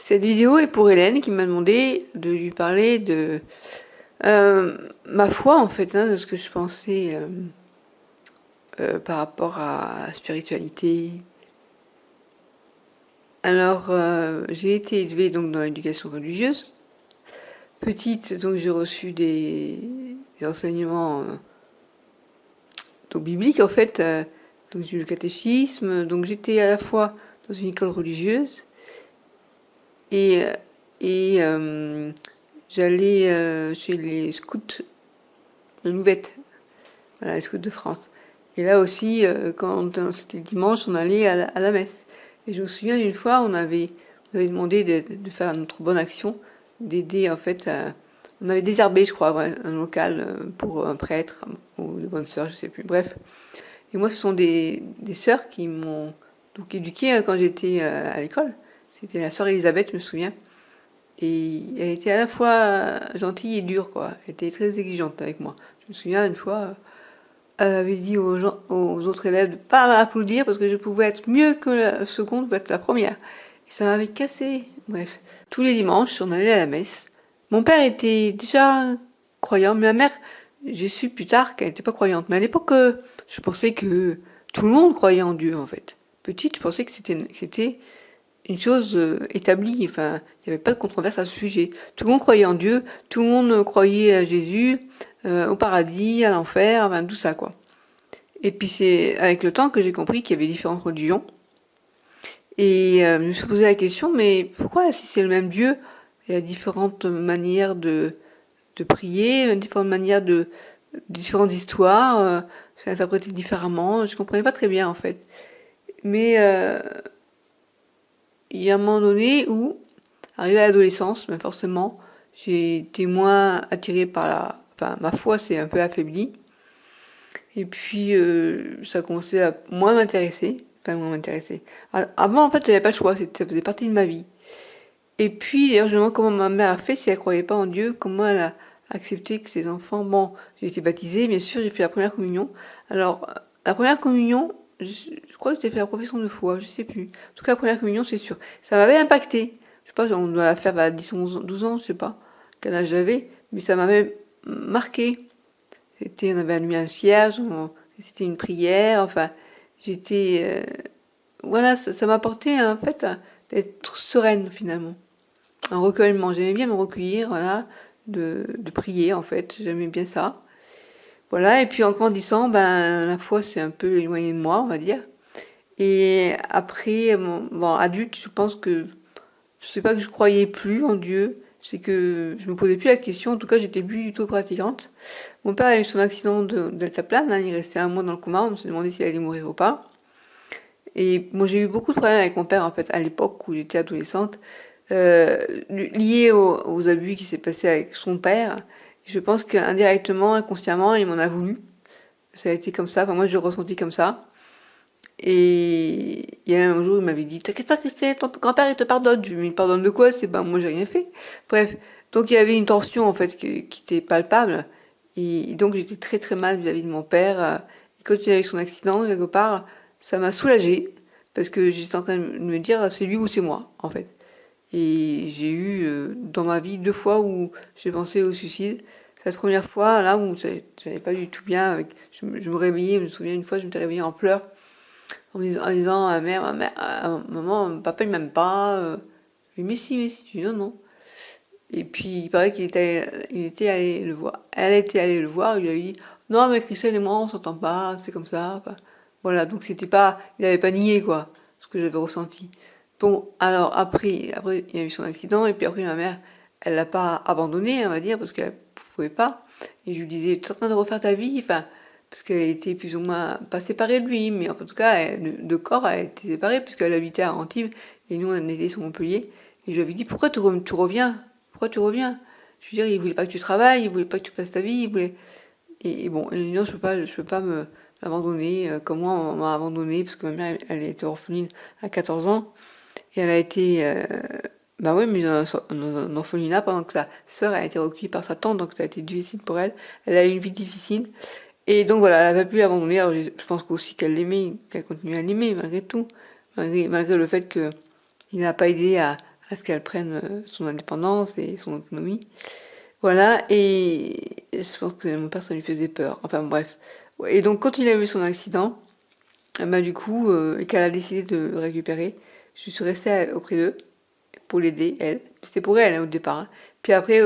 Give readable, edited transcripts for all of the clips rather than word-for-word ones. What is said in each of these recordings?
Cette vidéo est pour Hélène qui m'a demandé de lui parler de ma foi en fait, de ce que je pensais par rapport à la spiritualité. Alors j'ai été élevée donc dans l'éducation religieuse. Petite, donc j'ai reçu des enseignements donc bibliques en fait. Donc j'ai eu le catéchisme, donc j'étais à la fois dans une école religieuse et j'allais chez les scouts de Louvette, voilà, les scouts de France. Et là aussi, quand c'était dimanche, on allait à la messe. Et je me souviens d'une fois, on avait demandé de faire notre bonne action, d'aider en fait on avait désherbé, je crois, ouais, un local pour un prêtre ou de bonnes sœurs, je sais plus. Bref. Et moi, ce sont des sœurs qui m'ont donc éduquée quand j'étais à l'école. C'était la sœur Elisabeth, je me souviens. Et elle était à la fois gentille et dure, quoi. Elle était très exigeante avec moi. Je me souviens une fois, elle avait dit aux autres élèves de pas m'applaudir parce que je pouvais être mieux que la seconde ou être la première. Et ça m'avait cassé. Bref. Tous les dimanches, on allait à la messe. Mon père était déjà croyant, mais ma mère, j'ai su plus tard qu'elle n'était pas croyante. Mais à l'époque, je pensais que tout le monde croyait en Dieu, en fait. Petite, je pensais que c'était une chose établie, enfin, il n'y avait pas de controverse à ce sujet. Tout le monde croyait en Dieu, tout le monde croyait à Jésus, au paradis, à l'enfer, enfin, tout ça, quoi. Et puis c'est avec le temps que j'ai compris qu'il y avait différentes religions. Et je me suis posé la question, mais pourquoi, si c'est le même Dieu, il y a différentes manières de prier, différentes manières différentes histoires, c'est interprété différemment, je comprenais pas très bien, en fait. Mais il y a un moment donné où, arrivé à l'adolescence, mais forcément, j'ai été moins attirée par enfin, ma foi s'est un peu affaiblie. Et puis, ça a commencé à moins m'intéresser. Enfin, moins m'intéresser. Avant, en fait, j'avais pas le choix, ça faisait partie de ma vie. Et puis, d'ailleurs, je me demande comment ma mère a fait si elle croyait pas en Dieu, comment elle a accepté que ses enfants... Bon, j'ai été baptisée, bien sûr, j'ai fait la première communion. Alors, la première communion, je crois que j'ai fait la profession de foi, je sais plus. En tout cas, la première communion, c'est sûr. Ça m'avait impacté. Je sais pas, on doit la faire à 10, 11, 12 ans, je sais pas quel âge j'avais, mais ça m'avait marqué. On avait allumé un cierge, c'était une prière, enfin, j'étais... voilà, ça m'apportait en fait d'être sereine finalement. Un recueillement, j'aimais bien me recueillir, voilà, de prier en fait, j'aimais bien ça. Voilà, et puis en grandissant, ben, la foi s'est un peu éloignée de moi, on va dire. Et après, bon, adulte, je pense que, je sais pas que je croyais plus en Dieu, c'est que je me posais plus la question, en tout cas j'étais plus du tout pratiquante. Mon père a eu son accident de deltaplane, hein, il restait un mois dans le coma, on se demandait s'il allait mourir ou pas. Et moi j'ai eu beaucoup de problèmes avec mon père en fait à l'époque où j'étais adolescente, liés aux abus qui s'est passé avec son père. Je pense qu'indirectement, inconsciemment, il m'en a voulu. Ça a été comme ça, enfin moi je l'ai ressenti comme ça. Et il y a un jour il m'avait dit t'inquiète pas Christine, ton grand-père il te pardonne. Je lui ai dit il pardonne de quoi? C'est ben moi j'ai rien fait. Bref, donc il y avait une tension en fait qui était palpable. Et donc j'étais très très mal vis-à-vis de mon père. Et quand il a eu son accident, quelque part, ça m'a soulagée. Parce que j'étais en train de me dire c'est lui ou c'est moi, en fait. Et j'ai eu dans ma vie 2 fois où j'ai pensé au suicide. Cette première fois, là où j'allais pas du tout bien, je me réveillais, je me souviens une fois, je m'étais réveillée en pleurs, en disant à ma mère, maman, papa il m'aime pas. Je lui ai dit, mais si, tu dis non, non. Et puis il paraît il était allé le voir. Elle était allée le voir, il lui a dit non mais Christelle et moi on s'entend pas, c'est comme ça. Enfin, voilà, donc c'était pas, il avait pas nié quoi, ce que j'avais ressenti. Bon, alors après il y a eu son accident et puis après ma mère, elle l'a pas abandonné, on va dire, parce qu'elle pouvait pas. Et je lui disais, tu es en train de refaire ta vie, enfin, parce qu'elle était plus ou moins pas séparée de lui, mais en tout cas de corps elle était séparée puisqu'elle habitait à Antibes et nous on était sur Montpellier. Et je lui avais dit pourquoi tu reviens? Pourquoi tu reviens? Je veux dire, il voulait pas que tu travailles, il voulait pas que tu fasses ta vie, il voulait. Et bon, il dit non, je peux pas me m'abandonner comme moi on m'a abandonné parce que ma mère elle était orpheline à 14 ans et elle a été bah ouais, mais dans un orphelinat pendant que sa sœur a été recueillie par sa tante, donc ça a été difficile pour elle. Elle a eu une vie difficile et donc voilà, elle n'a pas pu abandonner. Alors je pense aussi qu'elle l'aimait, qu'elle continue à l'aimer malgré tout, malgré le fait que il n'a pas aidé à ce qu'elle prenne son indépendance et son autonomie. Voilà, et je pense que mon père, ça lui faisait peur. Enfin bref. Ouais, et donc quand il a eu son accident, bah du coup, et qu'elle a décidé de le récupérer, je suis restée auprès d'eux pour l'aider, elle. C'était pour elle hein, au départ. Hein. Puis après,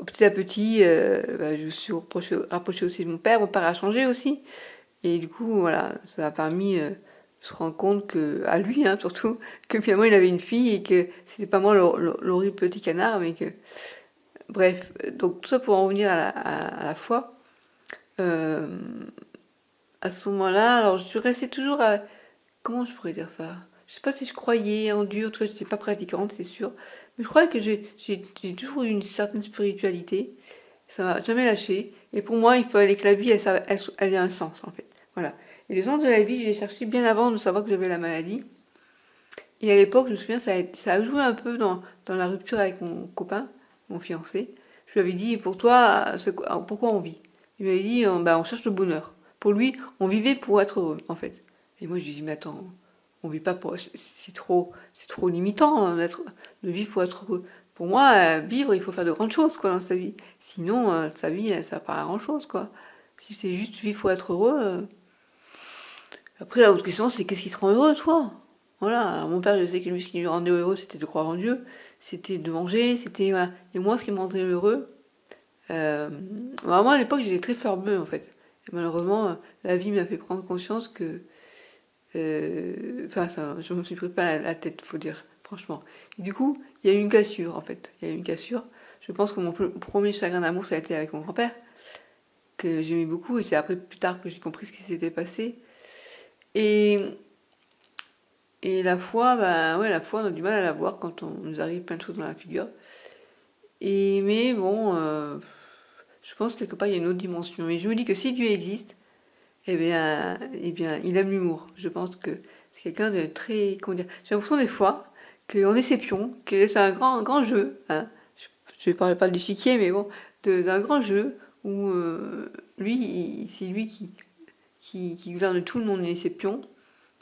petit à petit, bah, je me suis rapprochée aussi de mon père. Mon père a changé aussi. Et du coup, voilà, ça a permis de se rendre compte que, à lui hein, surtout, que finalement il avait une fille et que c'était pas moi l'horrible petit canard, mais que. Bref, donc tout ça pour en revenir à la foi. Euh, à ce moment-là, alors je suis restée toujours à. Comment je pourrais dire ça? Je sais pas si je croyais en Dieu, en tout cas je n'étais pas pratiquante, c'est sûr. Mais je crois que j'ai toujours eu une certaine spiritualité. Ça m'a jamais lâché. Et pour moi, il fallait que la vie, elle ait un sens, en fait. Voilà. Et le sens de la vie, je l'ai cherché bien avant de savoir que j'avais la maladie. Et à l'époque, je me souviens, ça a joué un peu dans la rupture avec mon copain, mon fiancé. Je lui avais dit, pour toi, pourquoi on vit? Il m'avait dit, bah, on cherche le bonheur. Pour lui, on vivait pour être heureux, en fait. Et moi, je lui ai dit, mais attends, on vit pas pour. C'est trop limitant de vivre pour être heureux. Pour moi, vivre, il faut faire de grandes choses, quoi, dans sa vie. Sinon, sa vie, ça va pas à grand-chose, quoi. Si c'est juste vivre pour être heureux. Après, la autre question, c'est qu'est-ce qui te rend heureux, toi? Voilà. Alors, mon père, je sais que lui, ce qui lui rendait heureux, c'était de croire en Dieu, c'était de manger, c'était. Voilà. Et moi, ce qui me rendrait heureux, moi, à l'époque, j'étais très fermeux, en fait. Et malheureusement, la vie m'a fait prendre conscience que. Enfin, ça, je me suis pris pas la tête, faut dire, franchement. Et du coup, il y a eu une cassure, en fait. Il y a eu une cassure. Je pense que mon premier chagrin d'amour, ça a été avec mon grand-père, que j'aimais beaucoup, et c'est après, plus tard, que j'ai compris ce qui s'était passé. Et, et la foi, ben ouais, la foi, on a du mal à la voir quand on nous arrive plein de choses dans la figure. Mais bon, je pense que quelque part, il y a une autre dimension. Et je me dis que si Dieu existe, eh bien, il aime l'humour. Je pense que c'est quelqu'un de très, comment dire, j'ai l'impression des fois qu'on est ses pions, que c'est un grand jeu. Hein. Je ne parle pas de l'échiquier, mais bon, d'un grand jeu où lui, c'est lui qui gouverne tout, nous on est ses pions,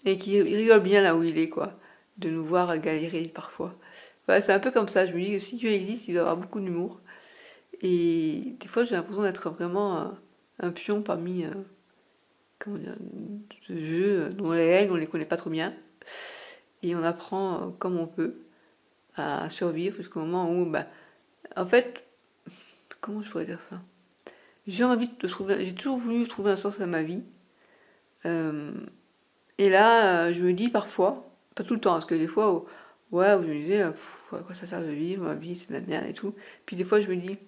et qui rigole bien là où il est, quoi, de nous voir galérer parfois. Voilà, c'est un peu comme ça. Je me dis que si Dieu existe, il doit avoir beaucoup d'humour. Et des fois, j'ai l'impression d'être vraiment un pion parmi comment dire, de jeux dont les règles, on les connaît pas trop bien. Et on apprend comme on peut à survivre jusqu'au moment où, bah, en fait, comment je pourrais dire ça? J'ai toujours voulu trouver un sens à ma vie. Euh, et là, je me dis parfois, pas tout le temps, parce que des fois, ouais, où je me disais, à quoi ça sert de vivre, ma vie, c'est de la merde et tout. Puis des fois, je me dis,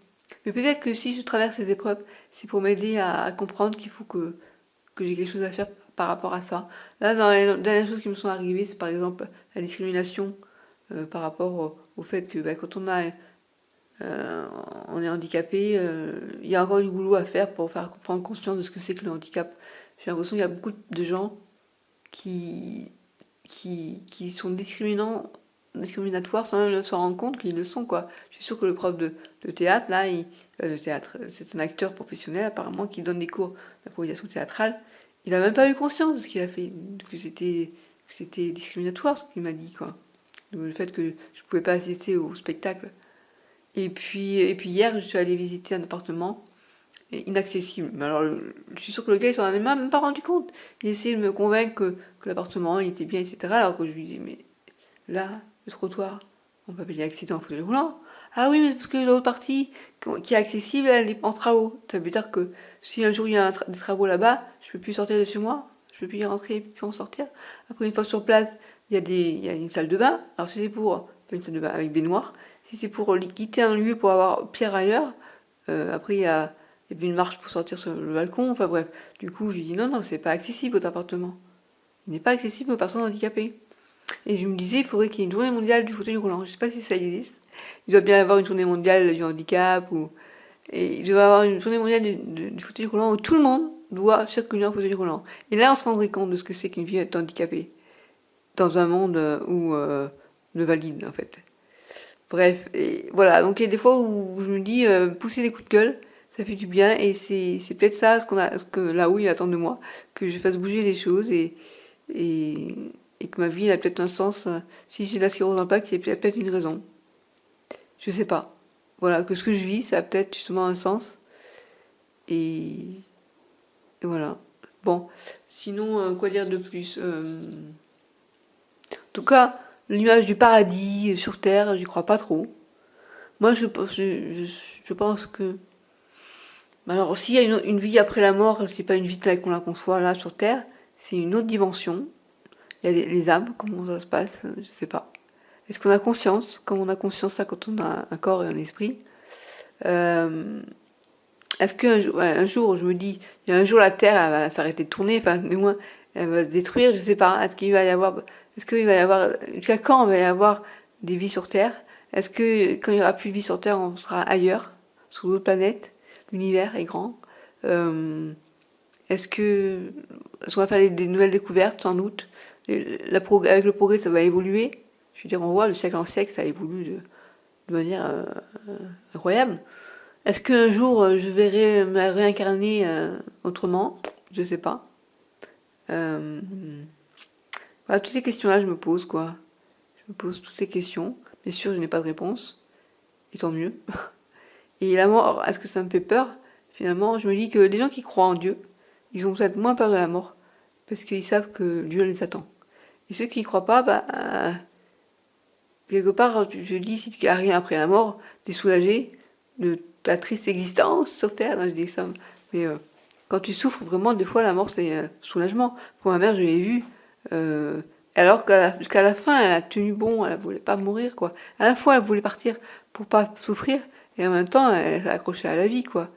mais peut-être que si je traverse ces épreuves, c'est pour m'aider à comprendre qu'il faut que j'ai quelque chose à faire par rapport à ça. Là, dans les dernières choses qui me sont arrivées, c'est par exemple la discrimination par rapport au fait que bah, quand euh, on est handicapé, il y a encore du boulot à faire pour faire prendre conscience de ce que c'est que le handicap. J'ai l'impression qu'il y a beaucoup de gens qui, qui sont discriminatoires sans même se rendre compte qu'ils le sont, quoi. Je suis sûre que le prof de théâtre, là, de théâtre, c'est un acteur professionnel apparemment qui donne des cours d'improvisation théâtrale. Il n'a même pas eu conscience de ce qu'il a fait, que c'était discriminatoire ce qu'il m'a dit, quoi. Donc, le fait que je pouvais pas assister au spectacle. Et puis hier, je suis allée visiter un appartement inaccessible. Mais alors, je suis sûre que le gars, il s'en est même pas rendu compte. Il essayait de me convaincre que l'appartement, il était bien, etc. Alors que je lui disais, mais là, le trottoir, on peut appeler accident en fauteuil roulant. Ah oui, mais c'est parce que l'autre partie qui est accessible, elle est en travaux. Ça veut dire que si un jour il y a des travaux là-bas, je peux plus sortir de chez moi, je peux plus y rentrer, plus en sortir. Après, une fois sur place, il y a une salle de bain. Alors si c'est pour, pas une salle de bain avec baignoire, si c'est pour quitter un lieu pour avoir pire ailleurs, après il y avait une marche pour sortir sur le balcon. Enfin bref, du coup, j'ai dit non, non, c'est pas accessible votre appartement. Il n'est pas accessible aux personnes handicapées. Et je me disais, il faudrait qu'il y ait une journée mondiale du fauteuil roulant. Je ne sais pas si ça existe. Il doit bien y avoir une journée mondiale du handicap. Et il doit y avoir une journée mondiale du fauteuil roulant où tout le monde doit circuler en fauteuil roulant. Et là, on se rendrait compte de ce que c'est qu'une vie être handicapée. Dans un monde où le valide, en fait. Bref, et voilà. Donc il y a des fois où je me dis, pousser des coups de gueule, ça fait du bien. Et c'est peut-être ça ce que là où il attend de moi. Que je fasse bouger les choses et et que ma vie elle a peut-être un sens. Si j'ai de la sclérose en plaques, c'est peut-être une raison. Je sais pas. Voilà, que ce que je vis, ça a peut-être justement un sens. Et, et voilà. Bon, sinon, quoi dire de plus En tout cas, l'image du paradis sur Terre, j'y crois pas trop. Moi, je pense que... Alors, s'il y a une vie après la mort, c'est pas une vie telle qu'on la conçoit là sur Terre, c'est une autre dimension. Il y a les âmes, comment ça se passe, je sais pas. Est-ce qu'on a conscience, comme on a conscience là quand on a un corps et un esprit Est-ce qu'un jour, je me dis, il y a un jour la Terre elle va s'arrêter de tourner, enfin du moins elle va se détruire, je sais pas. Est-ce qu'il va y avoir, jusqu'à quand il va y avoir des vies sur Terre? Est-ce que quand il y aura plus de vie sur Terre, on sera ailleurs, sur d'autres planètes? L'univers est grand. Euh, est-ce qu'on va faire des nouvelles découvertes, sans doute? Avec le progrès, ça va évoluer. Je veux dire, on voit, le siècle en siècle, ça évolue de manière incroyable. Est-ce qu'un jour, je verrai me réincarner autrement? Je sais pas. Euh, voilà, toutes ces questions-là, je me pose, quoi. Je me pose toutes ces questions. Bien sûr, je n'ai pas de réponse. Et tant mieux. Et la mort, est-ce que ça me fait peur? Finalement, je me dis que les gens qui croient en Dieu, ils ont peut-être moins peur de la mort. Parce qu'ils savent que Dieu les attend. Et ceux qui y croient pas, bah, quelque part, je dis, si tu n'as rien après la mort, tu es soulagé de ta triste existence sur Terre. Non, je dis ça. Mais quand tu souffres vraiment, des fois, la mort, c'est un soulagement. Pour ma mère, je l'ai vue. Alors jusqu'à la fin, elle a tenu bon, elle ne voulait pas mourir, quoi. À la fois, elle voulait partir pour pas souffrir, et en même temps, elle s'est accrochée à la vie, quoi.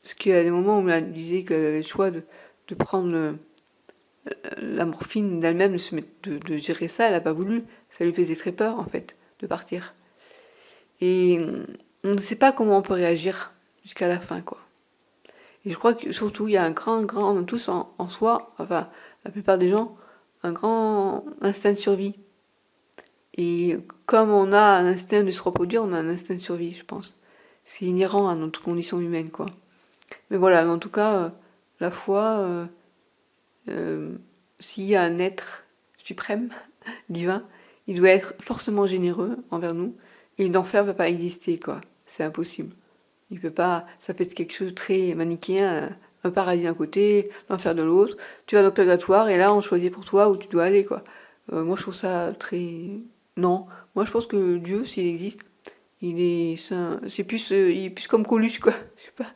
Parce qu'il y a des moments où elle disait qu'elle avait le choix de prendre la morphine d'elle-même, de gérer ça, elle n'a pas voulu. Ça lui faisait très peur, en fait, de partir. Et on ne sait pas comment on peut réagir jusqu'à la fin, quoi. Et je crois que surtout, il y a un on a tous en soi, enfin, la plupart des gens, un grand instinct de survie. Et comme on a un instinct de se reproduire, on a un instinct de survie, je pense. C'est inhérent à notre condition humaine, quoi. Mais voilà, mais en tout cas, la foi, s'il y a un être suprême, divin, il doit être forcément généreux envers nous, et l'enfer ne peut pas exister, quoi. C'est impossible. Il peut pas, ça fait quelque chose de très manichéen, un paradis d'un côté, l'enfer de l'autre. Tu vas dans le purgatoire et là on choisit pour toi où tu dois aller, quoi. Moi je trouve ça très... Non, moi je pense que Dieu, s'il existe, il est plus comme Coluche, quoi. Je sais pas,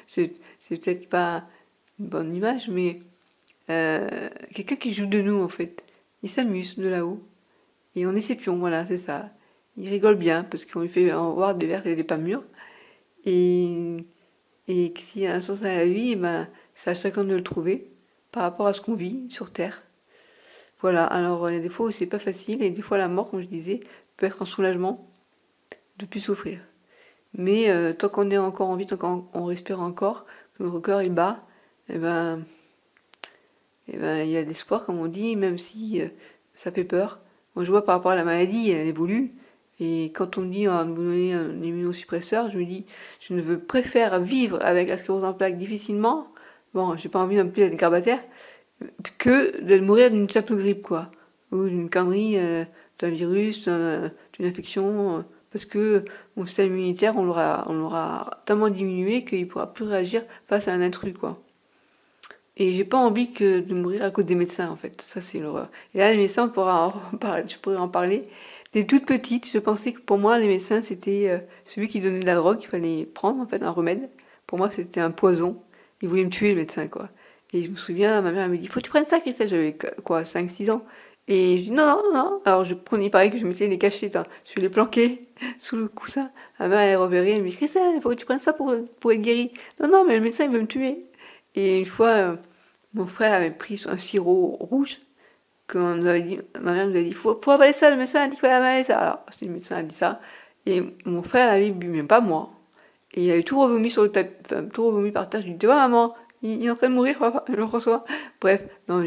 c'est peut-être pas une bonne image, mais quelqu'un qui joue de nous en fait. Il s'amuse de là-haut. Et on est ses pions, voilà, c'est ça. Il rigole bien parce qu'on lui fait en voir des vertes et des pas mûres. Et, et s'il y a un sens à la vie, ben, c'est à chacun de le trouver par rapport à ce qu'on vit sur Terre. Voilà, alors il y a des fois où c'est pas facile et des fois la mort, comme je disais, peut être un soulagement de plus souffrir. Mais tant qu'on est encore en vie, tant qu'on respire encore, que notre cœur il bat, et ben, il y a de l'espoir, comme on dit, même si ça fait peur. Moi je vois par rapport à la maladie, elle évolue. Et quand on me dit on vous donner un immunosuppresseur, je me dis je ne veux préfère vivre avec la sclérose en plaques difficilement, bon j'ai pas envie non plus d'être grabataire, que de mourir d'une simple grippe quoi, ou d'une connerie, d'un virus, d'une infection, parce que mon système immunitaire on l'aura tellement diminué qu'il ne pourra plus réagir face à un intrus quoi. Et j'ai pas envie que de mourir à cause des médecins en fait, ça c'est l'horreur. Et là les médecins je pourrais en parler. Dès toute petite, je pensais que pour moi les médecins c'était celui qui donnait de la drogue qu'il fallait prendre en fait, un remède. Pour moi c'était un poison. Ils voulaient me tuer le médecin quoi. Et je me souviens, ma mère elle me dit faut que tu prennes ça Christelle, j'avais quoi 5 6 ans. Et je dis non, non, non, non. Alors je prenais pareil que je mettais les cachets, je les planquais sous le coussin. Ma mère elle reverrait, elle me dit Christelle, il faut que tu prennes ça pour être guérie. Non, non, mais le médecin il veut me tuer. Et une fois, mon frère avait pris un sirop rouge qu'on nous avait dit, ma mère nous a dit, faut avaler ça, le médecin a dit qu'il fallait avaler ça. Alors, le médecin a dit ça. Et mon frère avait bu, même pas moi. Et il avait tout revomi sur le tapis, enfin, tout revomi par terre. Je lui dis, tu vois, maman, il est en train de mourir, papa, je le reçois. Bref, non,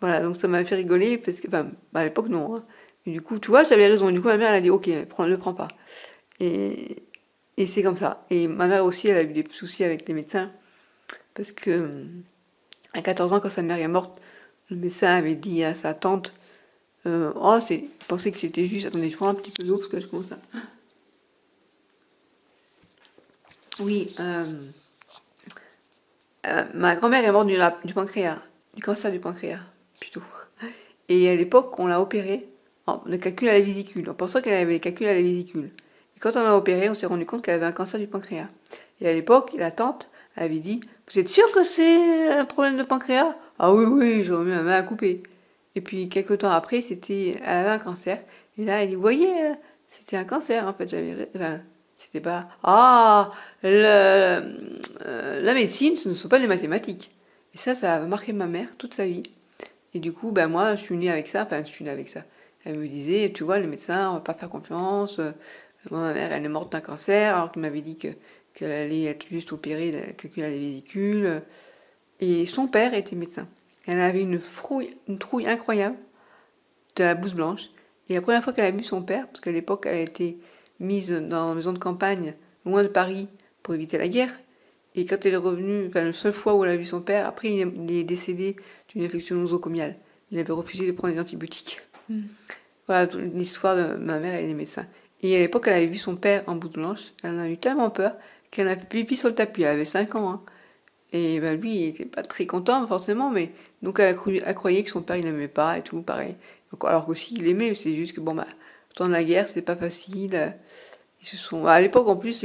voilà, donc ça m'a fait rigoler, parce que, enfin, à l'époque, non. Hein. Et du coup, tu vois, j'avais raison. Et du coup, ma mère, elle a dit, ok, le prends pas. Et, et c'est comme ça. Et ma mère aussi, elle a eu des soucis avec les médecins, parce que, à 14 ans, quand sa mère est morte, le médecin avait dit à sa tante, oh, je pensais que c'était juste, attendez, je prends un petit peu d'eau parce que je commence à... Oui, ma grand-mère est morte du pancréas, du cancer du pancréas, plutôt. Et à l'époque, on l'a opérée, de calcul à la vésicule, en pensant qu'elle avait des calculs à la vésicule. Et quand on l'a opérée, on s'est rendu compte qu'elle avait un cancer du pancréas. Et à l'époque, la tante avait dit, vous êtes sûr que c'est un problème de pancréas? Ah oui, oui, j'aurais mis ma main à couper. Et puis, quelques temps après, elle avait un cancer. Et là, elle dit, vous voyez, c'était un cancer, en fait, enfin, c'était pas, la médecine, ce ne sont pas des mathématiques. Et ça a marqué ma mère toute sa vie. Et du coup, ben moi, je suis née avec ça, enfin, je suis née avec ça. Elle me disait, tu vois, les médecins, on va pas faire confiance. Moi, ma mère, elle est morte d'un cancer, alors qu'il m'avait dit qu'elle allait être juste opérée, quelqu'un a les vésicules. Et son père était médecin. Elle avait une trouille incroyable, de la blouse blanche. Et la première fois qu'elle a vu son père, parce qu'à l'époque, elle a été mise dans une maison de campagne, loin de Paris, pour éviter la guerre. Et quand elle est revenue, enfin, la seule fois où elle a vu son père, après, il est décédé d'une infection nosocomiale. Il avait refusé de prendre des antibiotiques. Voilà l'histoire de ma mère et des médecins. Et à l'époque, elle avait vu son père en blouse blanche. Elle en a eu tellement peur qu'elle a fait pipi sur le tapis. Elle avait 5 ans. Hein. Et ben, lui, il était pas très content, forcément, mais donc elle croyait que son père, il n'aimait pas et tout, pareil. Donc, alors qu'aussi, il aimait, c'est juste que, bon, bah, temps de la guerre, c'est pas facile. À l'époque, en plus,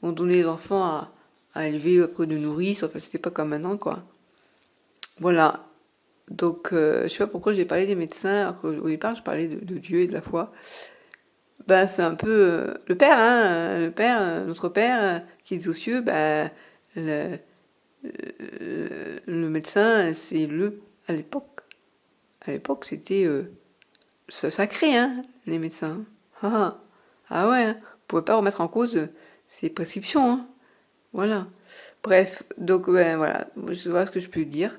on donnait les enfants à élever auprès de nourrices, enfin, c'était pas comme maintenant, quoi. Voilà. Donc, je sais pas pourquoi j'ai parlé des médecins, alors qu'au départ, je parlais de Dieu et de la foi. Ben, c'est un peu le Père, hein, le Père, notre Père, qui est aux cieux, ben, le, le médecin, à l'époque. À l'époque, c'était sacré, hein, les médecins. Ah, ah ouais, hein, on pouvait pas remettre en cause ses prescriptions, hein. Voilà. Bref, donc ben, voilà, je vois ce que je peux dire.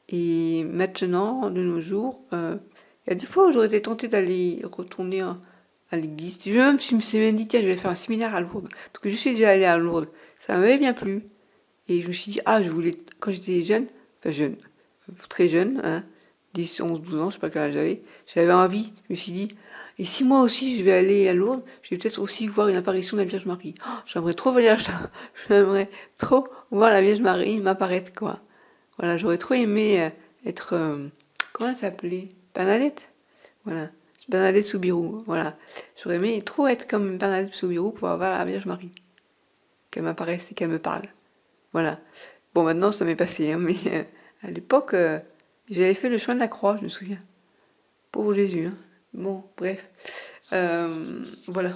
Et maintenant, de nos jours, il y a des fois où j'aurais été tentée d'aller retourner à l'église. Je me suis même dit, tiens, je vais faire un séminaire à Lourdes. Parce que je suis déjà allée à Lourdes. Ça m'avait bien plu. Et je me suis dit, je voulais, quand j'étais jeune, enfin jeune, très jeune, hein, 10, 11, 12 ans, je sais pas quel âge j'avais envie, je me suis dit, et si moi aussi je vais aller à Lourdes, je vais peut-être aussi voir une apparition de la Vierge Marie. J'aimerais trop voir ça, j'aimerais trop voir la Vierge Marie m'apparaître, quoi. Voilà, j'aurais trop aimé être, comment elle s'appelait? Bernadette? Voilà, Bernadette Soubirous, voilà. J'aurais aimé trop être comme Bernadette Soubirous pour avoir la Vierge Marie, qu'elle m'apparaisse et qu'elle me parle. Voilà. Bon, maintenant, ça m'est passé, hein, mais à l'époque, j'avais fait le chemin de la croix, je me souviens. Pauvre Jésus. Hein. Bon, bref. Voilà.